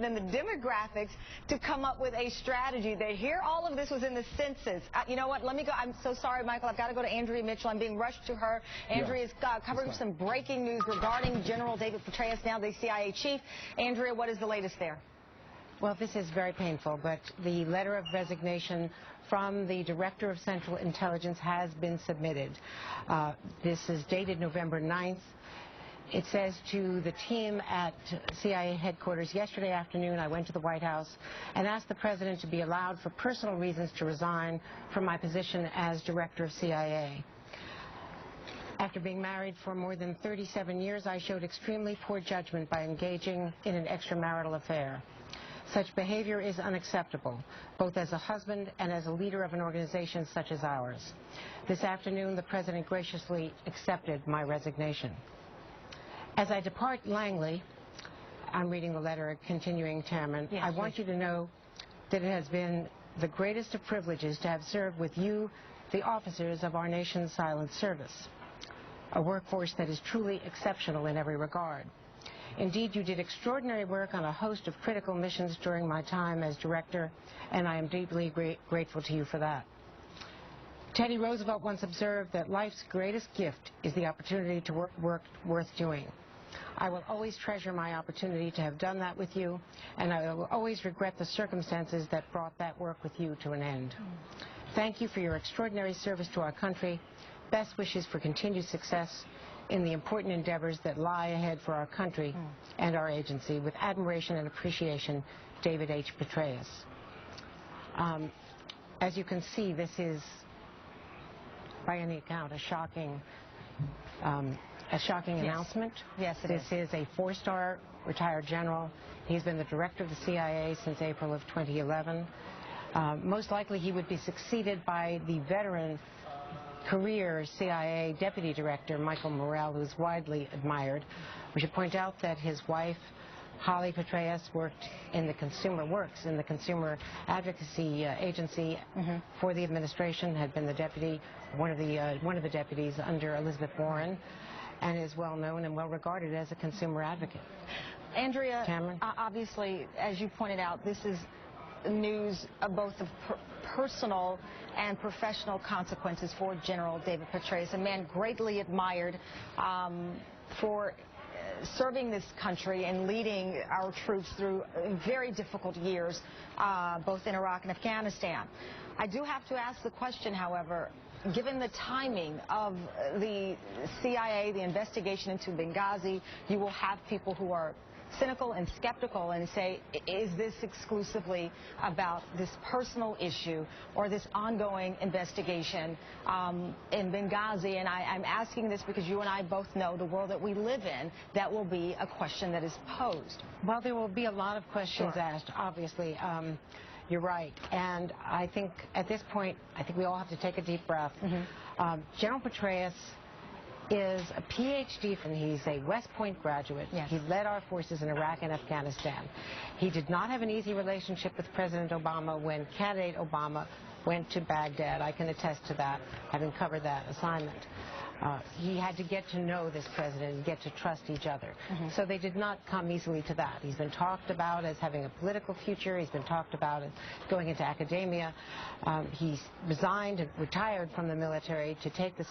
and the demographics to come up with a strategy. They hear all of this was in the census. You know what? Let me go. I'm so sorry, Michael. I've got to go to Andrea Mitchell. I'm being rushed to her. Andrea is covering some breaking news regarding General David Petraeus, now the CIA chief. Andrea, what is the latest there? Well, this is very painful, but the letter of resignation from the Director of Central Intelligence has been submitted. This is dated November 9th. It says to the team at CIA headquarters, yesterday afternoon I went to the White House and asked the President to be allowed for personal reasons to resign from my position as Director of CIA. After being married for more than 37 years, I showed extremely poor judgment by engaging in an extramarital affair. Such behavior is unacceptable, both as a husband and as a leader of an organization such as ours. This afternoon, the President graciously accepted my resignation. As I depart Langley, I'm reading the letter, continuing, Chairman, yes, I want you to know that it has been the greatest of privileges to have served with you, the officers of our nation's silent service, a workforce that is truly exceptional in every regard. Indeed, you did extraordinary work on a host of critical missions during my time as director, and I am deeply grateful to you for that. Teddy Roosevelt once observed that life's greatest gift is the opportunity to work worth doing. I will always treasure my opportunity to have done that with you, and I will always regret the circumstances that brought that work with you to an end. Thank you for your extraordinary service to our country. Best wishes for continued success in the important endeavors that lie ahead for our country and our agency. With admiration and appreciation, David H. Petraeus. As you can see, this is, by any account, a shocking announcement. Yes, this is a four-star retired general. He's been the director of the CIA since April of 2011. Most likely he would be succeeded by the veteran career CIA Deputy Director, Michael Morrell, who's widely admired. We should point out that his wife, Holly Petraeus, worked in the Consumer Advocacy Agency for the administration, had been the deputy, one of the deputies under Elizabeth Warren, and is well known and well regarded as a consumer advocate. Andrea, obviously, as you pointed out, this is news of both the personal and professional consequences for General David Petraeus, a man greatly admired for serving this country and leading our troops through very difficult years, both in Iraq and Afghanistan. I do have to ask the question, however, given the timing of the CIA, the investigation into Benghazi, you will have people who are cynical and skeptical and say, is this exclusively about this personal issue or this ongoing investigation in Benghazi? And I'm asking this because you and I both know the world that we live in, that will be a question that is posed. Well, there will be a lot of questions asked, obviously. You're right. And I think at this point, I think we all have to take a deep breath. General Petraeus is a PhD, and he's a West Point graduate. Yes. He led our forces in Iraq and Afghanistan. He did not have an easy relationship with President Obama when candidate Obama went to Baghdad. I can attest to that, having covered that assignment. He had to get to know this president and get to trust each other. So they did not come easily to that. He's been talked about as having a political future. He's been talked about as going into academia. He's resigned and retired from the military to take the